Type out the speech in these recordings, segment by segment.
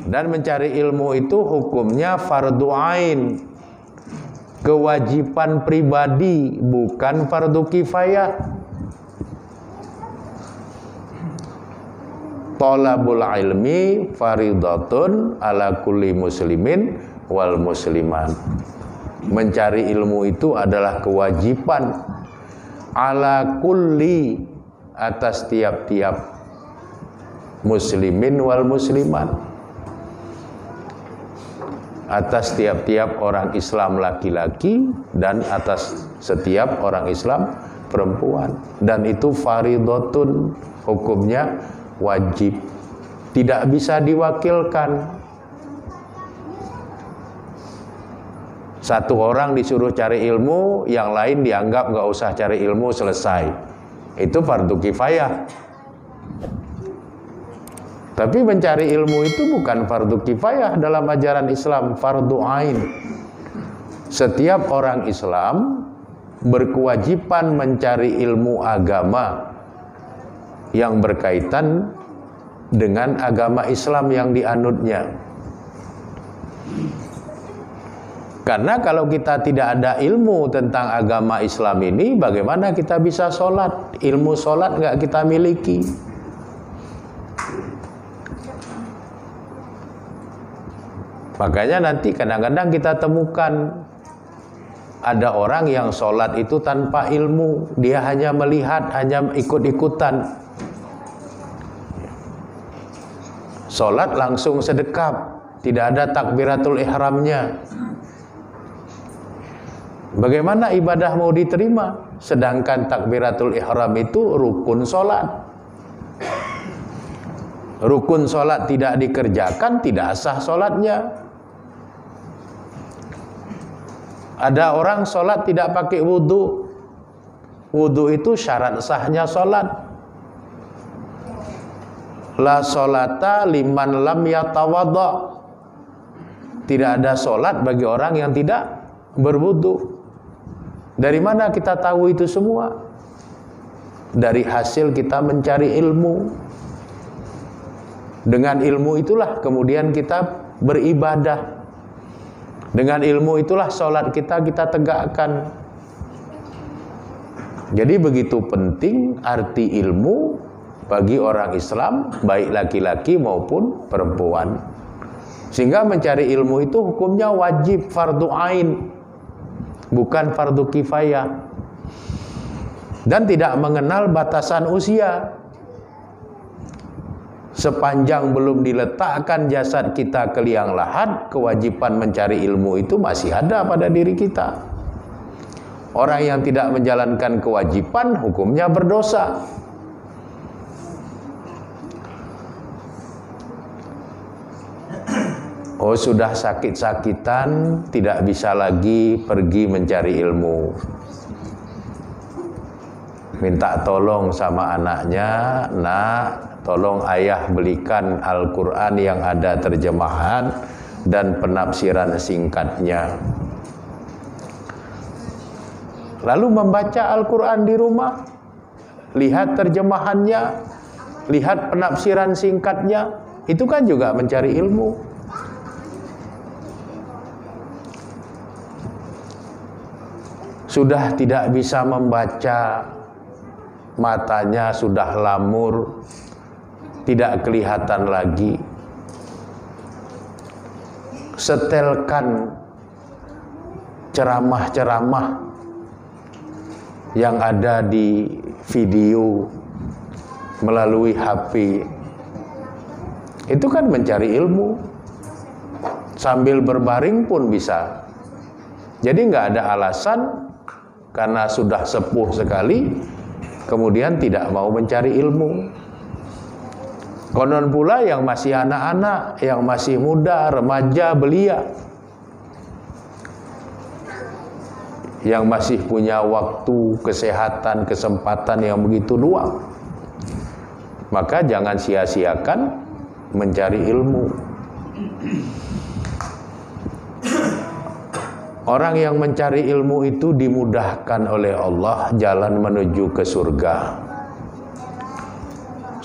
Dan mencari ilmu itu hukumnya fardu ain, kewajiban pribadi, bukan fardu kifayah. Thalabul ilmi faridatun ala kulli muslimin wal muslimat. Mencari ilmu itu adalah kewajiban ala kulli, atas tiap-tiap muslimin wal muslimat, atas tiap-tiap orang Islam laki-laki dan atas setiap orang Islam perempuan. Dan itu faridatun, hukumnya wajib, tidak bisa diwakilkan. Satu orang disuruh cari ilmu, yang lain dianggap nggak usah cari ilmu, selesai. Itu fardu kifayah. Tapi mencari ilmu itu bukan fardu kifayah dalam ajaran Islam, fardu ain. Setiap orang Islam berkewajiban mencari ilmu agama yang berkaitan dengan agama Islam yang dianutnya. Karena kalau kita tidak ada ilmu tentang agama Islam ini, bagaimana kita bisa sholat? Ilmu sholat nggak kita miliki. Makanya nanti kadang-kadang kita temukan ada orang yang sholat itu tanpa ilmu. Dia hanya melihat, hanya ikut-ikutan. Sholat langsung sedekap, tidak ada takbiratul ihramnya. Bagaimana ibadah mau diterima? Sedangkan takbiratul ihram itu rukun sholat. Rukun sholat tidak dikerjakan, tidak sah sholatnya. Ada orang sholat tidak pakai wudhu. Wudhu itu syarat sahnya sholat. La sholata liman lam yatawadha. Tidak ada sholat bagi orang yang tidak berwudhu. Dari mana kita tahu itu semua? Dari hasil kita mencari ilmu. Dengan ilmu itulah kemudian kita beribadah. Dengan ilmu itulah sholat kita tegakkan. Jadi begitu penting arti ilmu bagi orang Islam, baik laki-laki maupun perempuan. Sehingga mencari ilmu itu hukumnya wajib, fardu ain, bukan fardu kifayah. Dan tidak mengenal batasan usia. Sepanjang belum diletakkan jasad kita ke liang lahat, kewajiban mencari ilmu itu masih ada pada diri kita. Orang yang tidak menjalankan kewajiban, hukumnya berdosa. Oh, sudah sakit-sakitan, tidak bisa lagi pergi mencari ilmu. Minta tolong sama anaknya, nak, tolong ayah belikan Al-Quran yang ada terjemahan dan penafsiran singkatnya. Lalu membaca Al-Quran di rumah, lihat terjemahannya, lihat penafsiran singkatnya, itu kan juga mencari ilmu. Sudah tidak bisa membaca, matanya sudah lamur, tidak kelihatan lagi. Setelkan ceramah-ceramah yang ada di video melalui HP. Itu kan mencari ilmu. Sambil berbaring pun bisa. Jadi nggak ada alasan karena sudah sepuh sekali kemudian tidak mau mencari ilmu. Konon pula yang masih anak-anak, yang masih muda, remaja, belia, yang masih punya waktu, kesehatan, kesempatan yang begitu luang, maka jangan sia-siakan mencari ilmu. Orang yang mencari ilmu itu dimudahkan oleh Allah jalan menuju ke surga.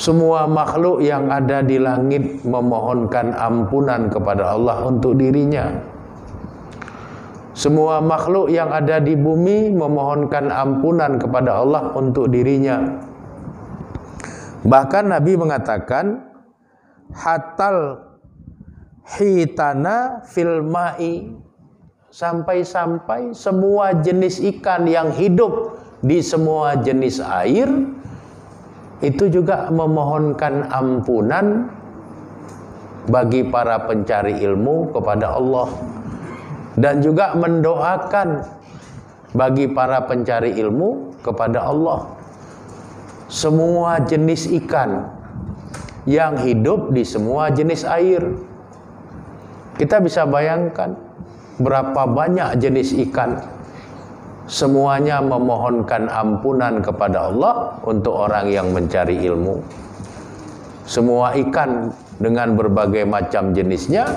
Semua makhluk yang ada di langit memohonkan ampunan kepada Allah untuk dirinya. Semua makhluk yang ada di bumi memohonkan ampunan kepada Allah untuk dirinya. Bahkan Nabi mengatakan, hatal hitana fil ma'i, sampai-sampai semua jenis ikan yang hidup di semua jenis air itu juga memohonkan ampunan bagi para pencari ilmu kepada Allah, dan juga mendoakan bagi para pencari ilmu kepada Allah. Semua jenis ikan yang hidup di semua jenis air. Kita bisa bayangkan berapa banyak jenis ikan, semuanya memohonkan ampunan kepada Allah untuk orang yang mencari ilmu. Semua ikan dengan berbagai macam jenisnya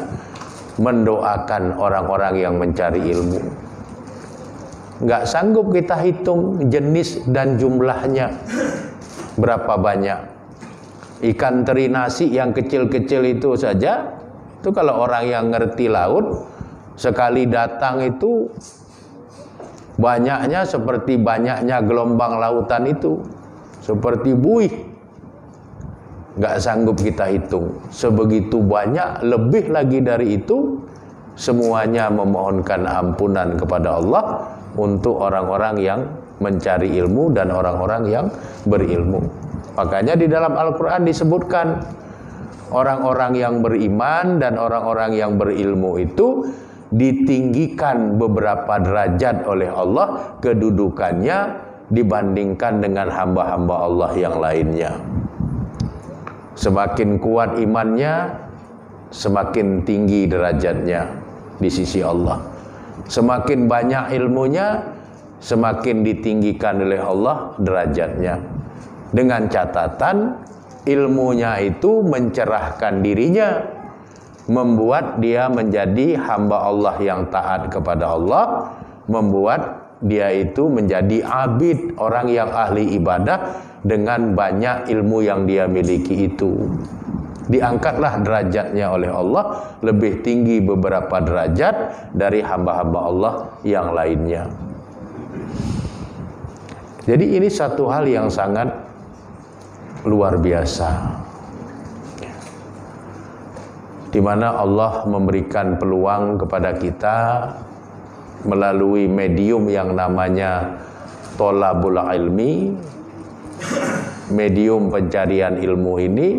mendoakan orang-orang yang mencari ilmu. Nggak sanggup kita hitung jenis dan jumlahnya berapa banyak. Ikan teri nasi yang kecil-kecil itu saja, itu kalau orang yang ngerti laut, sekali datang itu banyaknya seperti banyaknya gelombang lautan itu, seperti buih. Nggak sanggup kita hitung. Sebegitu banyak, lebih lagi dari itu, semuanya memohonkan ampunan kepada Allah untuk orang-orang yang mencari ilmu dan orang-orang yang berilmu. Makanya di dalam Al-Quran disebutkan orang-orang yang beriman dan orang-orang yang berilmu itu ditinggikan beberapa derajat oleh Allah kedudukannya dibandingkan dengan hamba-hamba Allah yang lainnya. Semakin kuat imannya, semakin tinggi derajatnya di sisi Allah. Semakin banyak ilmunya, semakin ditinggikan oleh Allah derajatnya. Dengan catatan ilmunya itu mencerahkan dirinya, membuat dia menjadi hamba Allah yang taat kepada Allah, membuat dia itu menjadi abid, orang yang ahli ibadah dengan banyak ilmu yang dia miliki itu. Diangkatlah derajatnya oleh Allah lebih tinggi beberapa derajat dari hamba-hamba Allah yang lainnya. Jadi ini satu hal yang sangat luar biasa, di mana Allah memberikan peluang kepada kita melalui medium yang namanya tolabul ilmi, medium pencarian ilmu ini.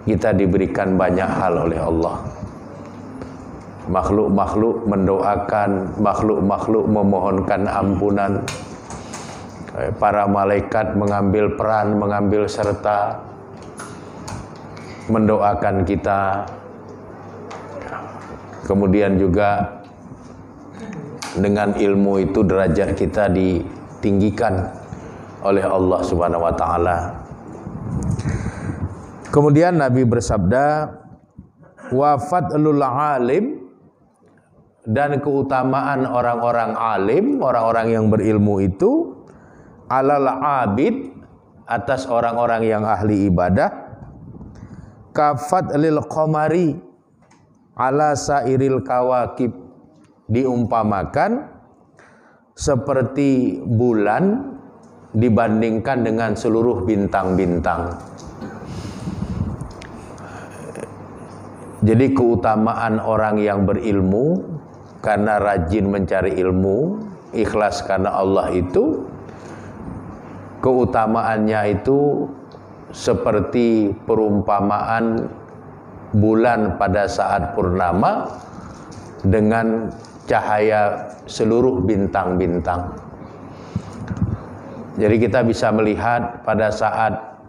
Kita diberikan banyak hal oleh Allah. Makhluk-makhluk mendoakan, makhluk-makhluk memohonkan ampunan, para malaikat mengambil peran, mengambil serta mendoakan kita. Kemudian juga dengan ilmu itu derajat kita ditinggikan oleh Allah Subhanahu wa taala. Kemudian Nabi bersabda, wa fadlul alim, dan keutamaan orang-orang alim, orang-orang yang berilmu itu, alal abid, atas orang-orang yang ahli ibadah, kafadlil qamari ala sairil kawakib, diumpamakan seperti bulan dibandingkan dengan seluruh bintang-bintang. Jadi keutamaan orang yang berilmu karena rajin mencari ilmu, ikhlas karena Allah itu, keutamaannya itu seperti perumpamaan bulan pada saat purnama dengan cahaya seluruh bintang-bintang. Jadi kita bisa melihat pada saat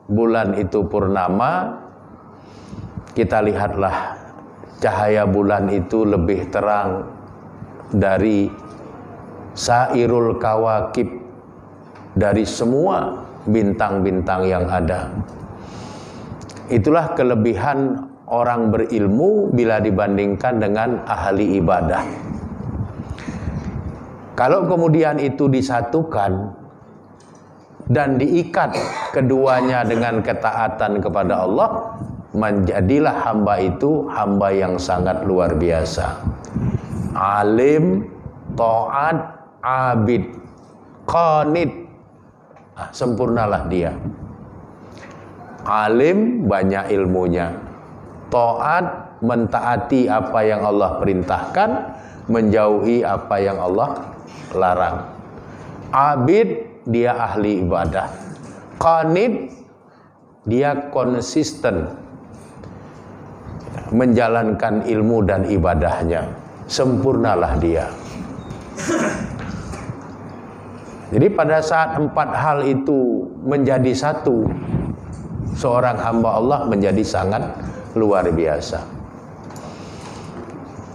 bulan itu purnama, kita lihatlah cahaya bulan itu lebih terang dari sairul kawakib, dari semua bintang-bintang yang ada. Itulah kelebihan orang berilmu bila dibandingkan dengan ahli ibadah. Kalau kemudian itu disatukan dan diikat keduanya dengan ketaatan kepada Allah, menjadilah hamba itu hamba yang sangat luar biasa. Alim, taat, abid, qanit. Sempurnalah dia. Alim, banyak ilmunya. Taat, mentaati apa yang Allah perintahkan, menjauhi apa yang Allah larang. Abid, dia ahli ibadah. Qanit, dia konsisten menjalankan ilmu dan ibadahnya. Sempurnalah dia. Jadi pada saat 4 hal itu menjadi satu, seorang hamba Allah menjadi sangat luar biasa.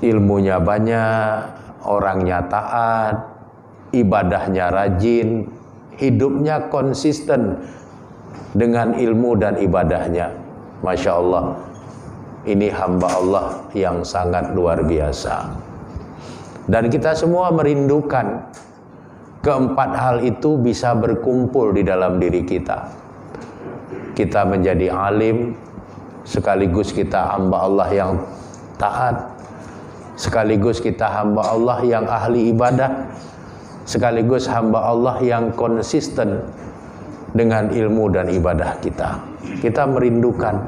Ilmunya banyak, orangnya taat, ibadahnya rajin, hidupnya konsisten dengan ilmu dan ibadahnya. Masya Allah, ini hamba Allah yang sangat luar biasa. Dan kita semua merindukan keempat hal itu bisa berkumpul di dalam diri kita. Kita menjadi alim, sekaligus kita hamba Allah yang taat, sekaligus kita hamba Allah yang ahli ibadah, sekaligus hamba Allah yang konsisten dengan ilmu dan ibadah kita. Kita merindukan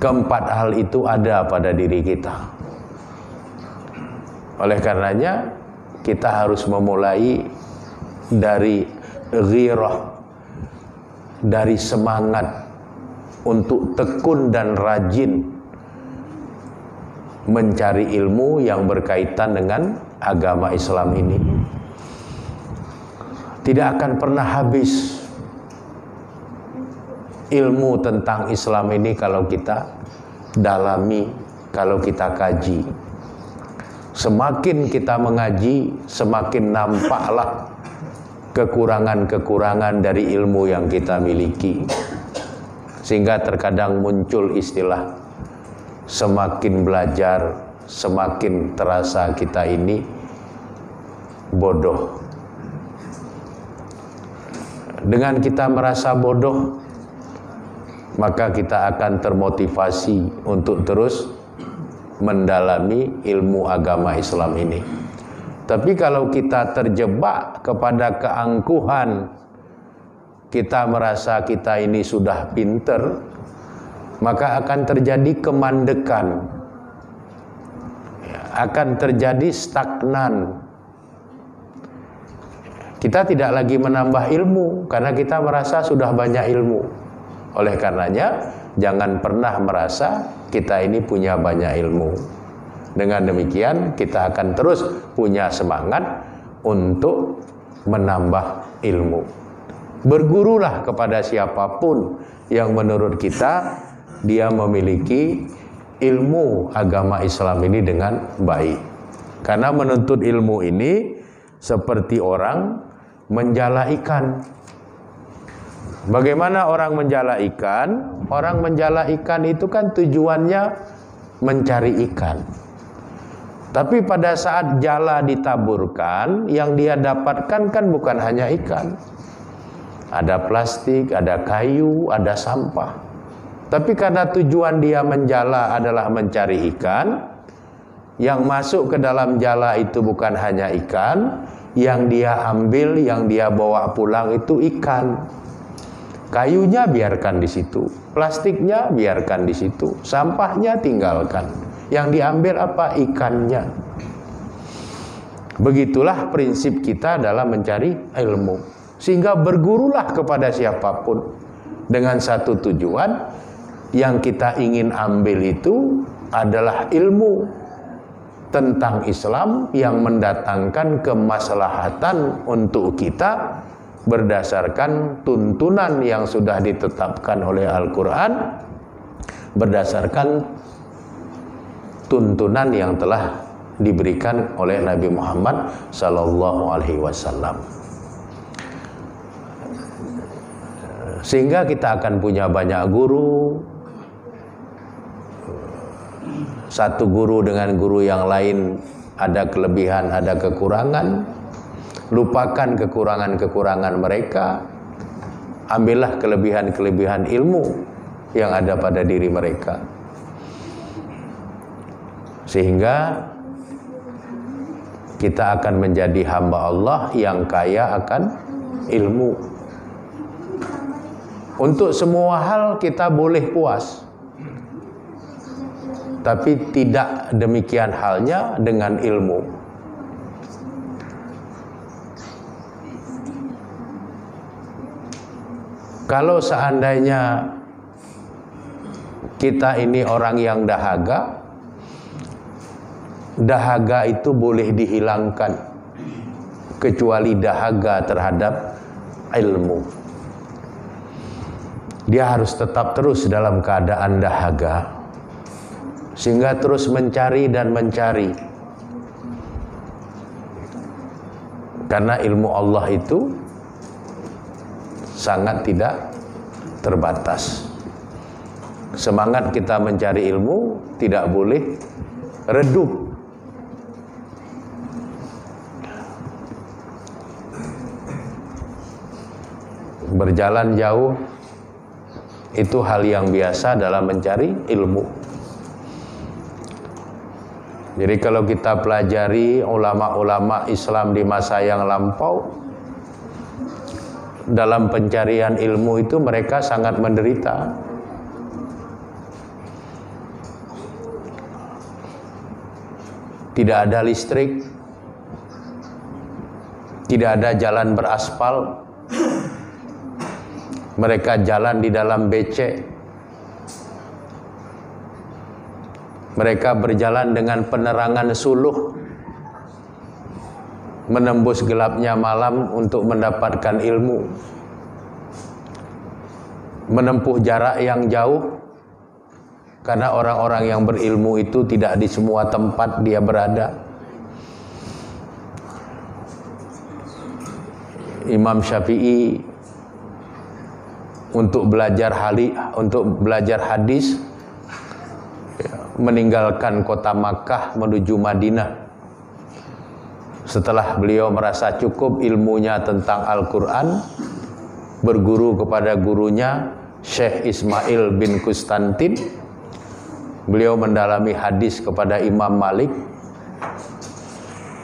keempat hal itu ada pada diri kita. Oleh karenanya kita harus memulai dari ghirah, dari semangat untuk tekun dan rajin mencari ilmu yang berkaitan dengan agama Islam ini. Tidak akan pernah habis ilmu tentang Islam ini kalau kita dalami, kalau kita kaji. Semakin kita mengaji, semakin nampaklah kekurangan-kekurangan dari ilmu yang kita miliki. Sehingga terkadang muncul istilah, semakin belajar, semakin terasa kita ini bodoh. Dengan kita merasa bodoh, maka kita akan termotivasi untuk terus mendalami ilmu agama Islam ini. Tapi kalau kita terjebak kepada keangkuhan, kita merasa kita ini sudah pinter, maka akan terjadi kemandekan, akan terjadi stagnan. Kita tidak lagi menambah ilmu karena kita merasa sudah banyak ilmu. Oleh karenanya, jangan pernah merasa kita ini punya banyak ilmu. Dengan demikian, kita akan terus punya semangat untuk menambah ilmu. Bergurulah kepada siapapun yang menurut kita dia memiliki ilmu agama Islam ini dengan baik. Karena menuntut ilmu ini seperti orang menjala ikan. Bagaimana orang menjala ikan? Orang menjala ikan itu kan tujuannya mencari ikan. Tapi pada saat jala ditaburkan, yang dia dapatkan kan bukan hanya ikan. Ada plastik, ada kayu, ada sampah. Tapi karena tujuan dia menjala adalah mencari ikan, yang masuk ke dalam jala itu bukan hanya ikan, yang dia ambil, yang dia bawa pulang itu ikan. Kayunya biarkan di situ, plastiknya biarkan di situ, sampahnya tinggalkan. Yang diambil apa? Ikannya. Begitulah prinsip kita dalam mencari ilmu. Sehingga bergurulah kepada siapapun dengan satu tujuan, yang kita ingin ambil itu adalah ilmu tentang Islam yang mendatangkan kemaslahatan untuk kita berdasarkan tuntunan yang sudah ditetapkan oleh Al-Quran, berdasarkan tuntunan yang telah diberikan oleh Nabi Muhammad SAW. Sehingga kita akan punya banyak guru. Satu guru dengan guru yang lain ada kelebihan, ada kekurangan. Lupakan kekurangan-kekurangan mereka, ambillah kelebihan-kelebihan ilmu yang ada pada diri mereka. Sehingga kita akan menjadi hamba Allah yang kaya akan ilmu. Untuk semua hal kita boleh puas, tapi tidak demikian halnya dengan ilmu. Kalau seandainya kita ini orang yang dahaga, dahaga itu boleh dihilangkan, kecuali dahaga terhadap ilmu. Dia harus tetap terus dalam keadaan dahaga, sehingga terus mencari dan mencari. Karena ilmu Allah itu sangat tidak terbatas. Semangat kita mencari ilmu tidak boleh redup. Berjalan jauh itu hal yang biasa dalam mencari ilmu. Jadi kalau kita pelajari ulama-ulama Islam di masa yang lampau, dalam pencarian ilmu itu mereka sangat menderita. Tidak ada listrik, tidak ada jalan beraspal. Mereka jalan di dalam becek. Mereka berjalan dengan penerangan suluh, menembus gelapnya malam untuk mendapatkan ilmu. Menempuh jarak yang jauh, karena orang-orang yang berilmu itu tidak di semua tempat dia berada. Imam Syafi'i untuk belajar hadis meninggalkan kota Makkah menuju Madinah. Setelah beliau merasa cukup ilmunya tentang Al-Quran, berguru kepada gurunya Syekh Ismail bin Kustantin. Beliau mendalami hadis kepada Imam Malik.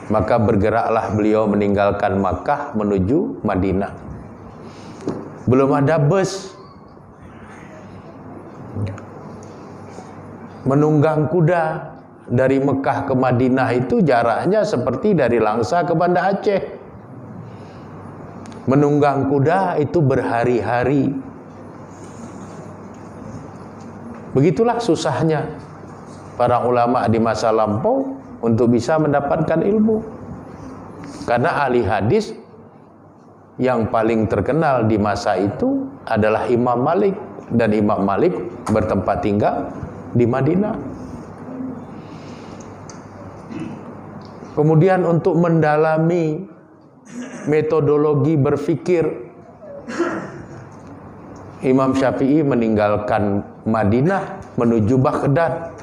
Maka bergeraklah beliau meninggalkan Makkah menuju Madinah. Belum ada bus. Menunggang kuda dari Mekah ke Madinah itu jaraknya seperti dari Langsa ke Banda Aceh. Menunggang kuda itu berhari-hari. Begitulah susahnya para ulama di masa lampau untuk bisa mendapatkan ilmu. Karena ahli hadis yang paling terkenal di masa itu adalah Imam Malik, dan Imam Malik bertempat tinggal di Madinah. Kemudian untuk mendalami metodologi berfikir, Imam Syafi'i meninggalkan Madinah menuju Baghdad.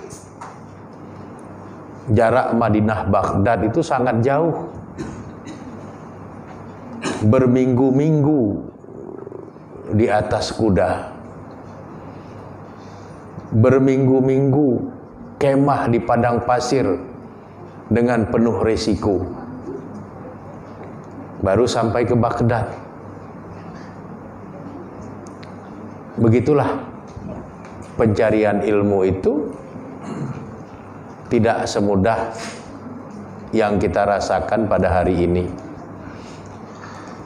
Jarak Madinah Baghdad itu sangat jauh. Berminggu-minggu di atas kuda, berminggu-minggu kemah di padang pasir dengan penuh resiko, baru sampai ke Baghdad. Begitulah pencarian ilmu itu tidak semudah yang kita rasakan pada hari ini.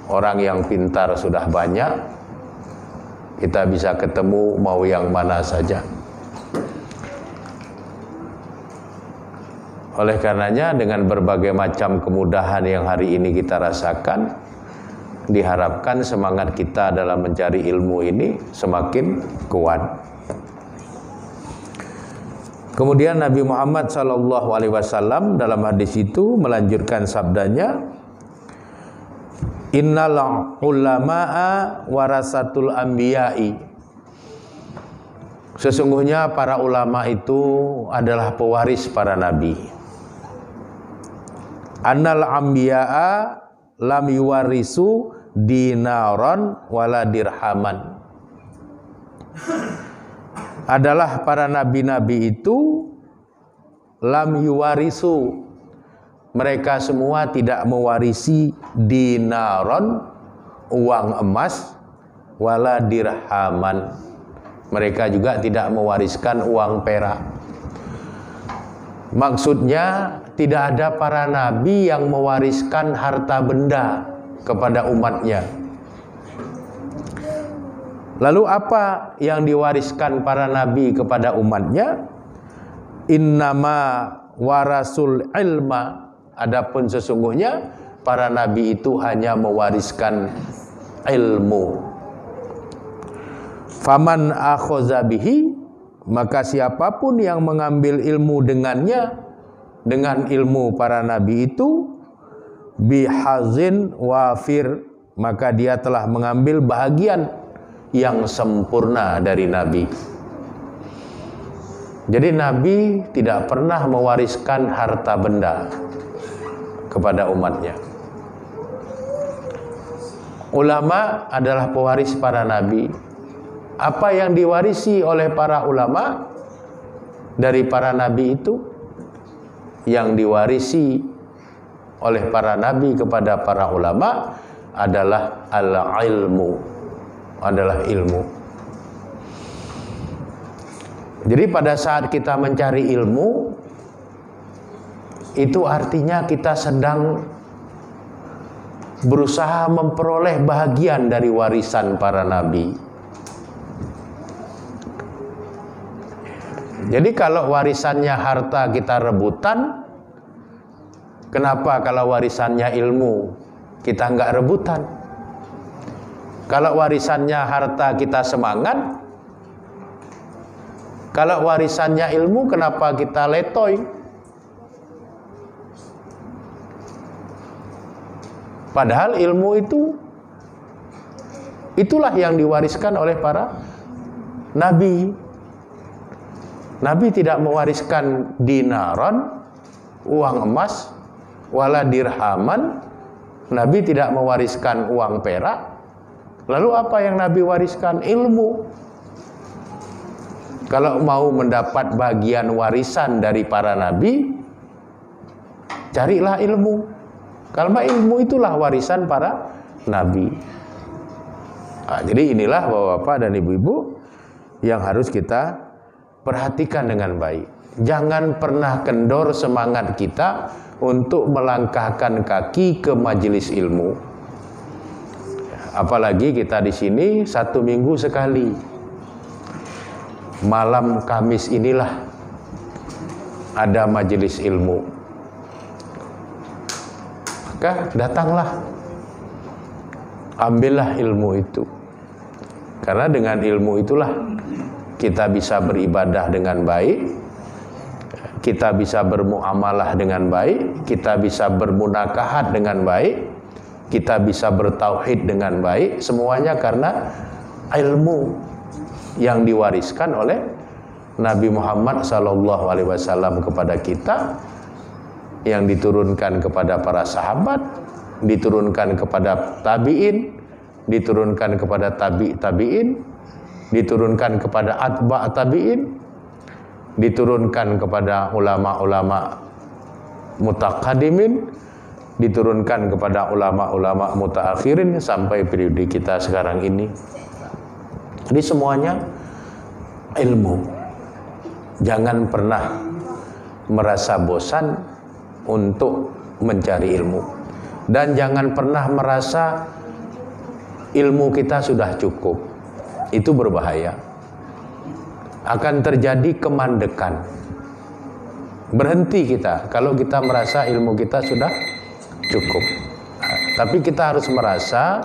Orang yang pintar sudah banyak, kita bisa ketemu mau yang mana saja. Oleh karenanya dengan berbagai macam kemudahan yang hari ini kita rasakan, diharapkan semangat kita dalam mencari ilmu ini semakin kuat. Kemudian Nabi Muhammad SAW dalam hadis itu melanjutkan sabdanya, Innal ulama'a warasatul anbiya'i. Sesungguhnya para ulama itu adalah pewaris para nabi. Annal anbiya'a lam yuwarisu dinaron wala dirhaman. Adalah para nabi-nabi itu lam yuwarisu, mereka semua tidak mewarisi dinaron, uang emas, wala dirhaman, mereka juga tidak mewariskan uang perak. Maksudnya tidak ada para nabi yang mewariskan harta benda kepada umatnya. Lalu apa yang diwariskan para nabi kepada umatnya? Innama warasul ilma, adapun sesungguhnya para nabi itu hanya mewariskan ilmu. Faman akhoza bihi, maka siapapun yang mengambil ilmu dengannya, dengan ilmu para nabi itu, bihazin wafir, maka dia telah mengambil bahagian yang sempurna dari nabi. Jadi nabi tidak pernah mewariskan harta benda kepada umatnya. Ulama adalah pewaris para nabi. Apa yang diwarisi oleh para ulama dari para nabi itu? Yang diwarisi oleh para nabi kepada para ulama adalah al-ilmu, adalah ilmu. Jadi pada saat kita mencari ilmu, itu artinya kita sedang berusaha memperoleh bahagian dari warisan para nabi. Jadi kalau warisannya harta kita rebutan, kenapa kalau warisannya ilmu kita nggak rebutan? Kalau warisannya harta kita semangat, kalau warisannya ilmu kenapa kita letoy? Padahal ilmu itulah yang diwariskan oleh para nabi. Nabi tidak mewariskan dinaron, uang emas, wala dirhaman. Nabi tidak mewariskan uang perak. Lalu apa yang Nabi wariskan? Ilmu. Kalau mau mendapat bagian warisan dari para nabi, carilah ilmu. Karena ilmu itulah warisan para nabi. Nah, jadi inilah bapak-bapak dan ibu-ibu yang harus kita perhatikan dengan baik. Jangan pernah kendor semangat kita untuk melangkahkan kaki ke majelis ilmu. Apalagi kita di sini 1 minggu sekali. Malam Kamis inilah ada majelis ilmu. Maka datanglah, ambillah ilmu itu. Karena dengan ilmu itulah kita bisa beribadah dengan baik, kita bisa bermuamalah dengan baik, kita bisa bermunakahat dengan baik, kita bisa bertauhid dengan baik, semuanya karena ilmu yang diwariskan oleh Nabi Muhammad SAW kepada kita, yang diturunkan kepada para sahabat, diturunkan kepada tabi'in, diturunkan kepada tabi'in, diturunkan kepada atba' tabi'in, diturunkan kepada ulama-ulama mutaqaddimin, diturunkan kepada ulama-ulama mutaakhirin sampai periode kita sekarang ini. Jadi semuanya ilmu. Jangan pernah merasa bosan untuk mencari ilmu, dan jangan pernah merasa ilmu kita sudah cukup. Itu berbahaya. Akan terjadi kemandekan. Berhenti kita kalau kita merasa ilmu kita sudah cukup. Tapi kita harus merasa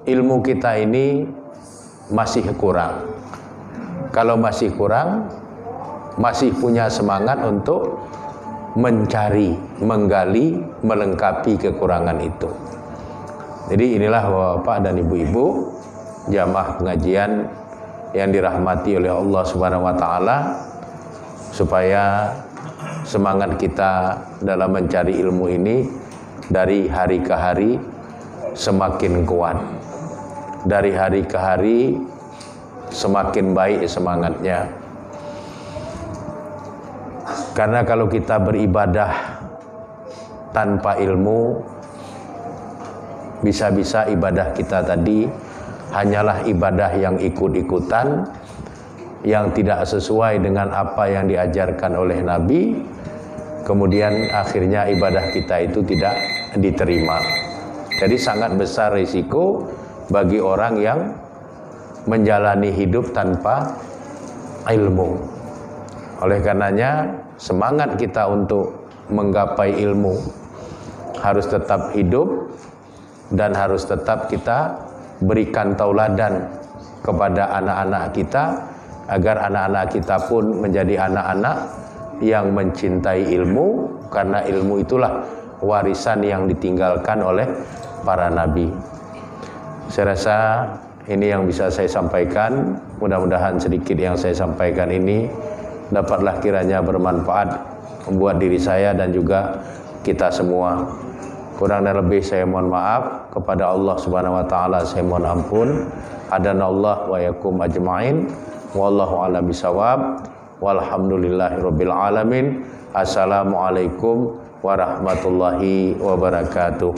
ilmu kita ini masih kurang. Kalau masih kurang, masih punya semangat untuk mencari, menggali, melengkapi kekurangan itu. Jadi inilah Bapak dan Ibu-ibu jamaah pengajian yang dirahmati oleh Allah Subhanahu wa taala, supaya semangat kita dalam mencari ilmu ini dari hari ke hari semakin kuat. Dari hari ke hari semakin baik semangatnya. Karena kalau kita beribadah tanpa ilmu, bisa-bisa ibadah kita tadi hanyalah ibadah yang ikut-ikutan, yang tidak sesuai dengan apa yang diajarkan oleh Nabi. Kemudian akhirnya ibadah kita itu tidak diterima. Jadi sangat besar risiko bagi orang yang menjalani hidup tanpa ilmu. Oleh karenanya semangat kita untuk menggapai ilmu harus tetap hidup dan harus tetap kita berikan tauladan kepada anak-anak kita, agar anak-anak kita pun menjadi anak-anak yang mencintai ilmu, karena ilmu itulah warisan yang ditinggalkan oleh para nabi. Saya rasa ini yang bisa saya sampaikan. Mudah-mudahan sedikit yang saya sampaikan ini dapatlah kiranya bermanfaat membuat diri saya dan juga kita semua. Kurang dan lebih saya mohon maaf. Kepada Allah Subhanahu wa taala saya mohon ampun. Adanallah wa yakum ajmain. Wallahu a'lam bishawab. Walhamdulillahirabbil alamin. Assalamualaikum warahmatullahi wabarakatuh.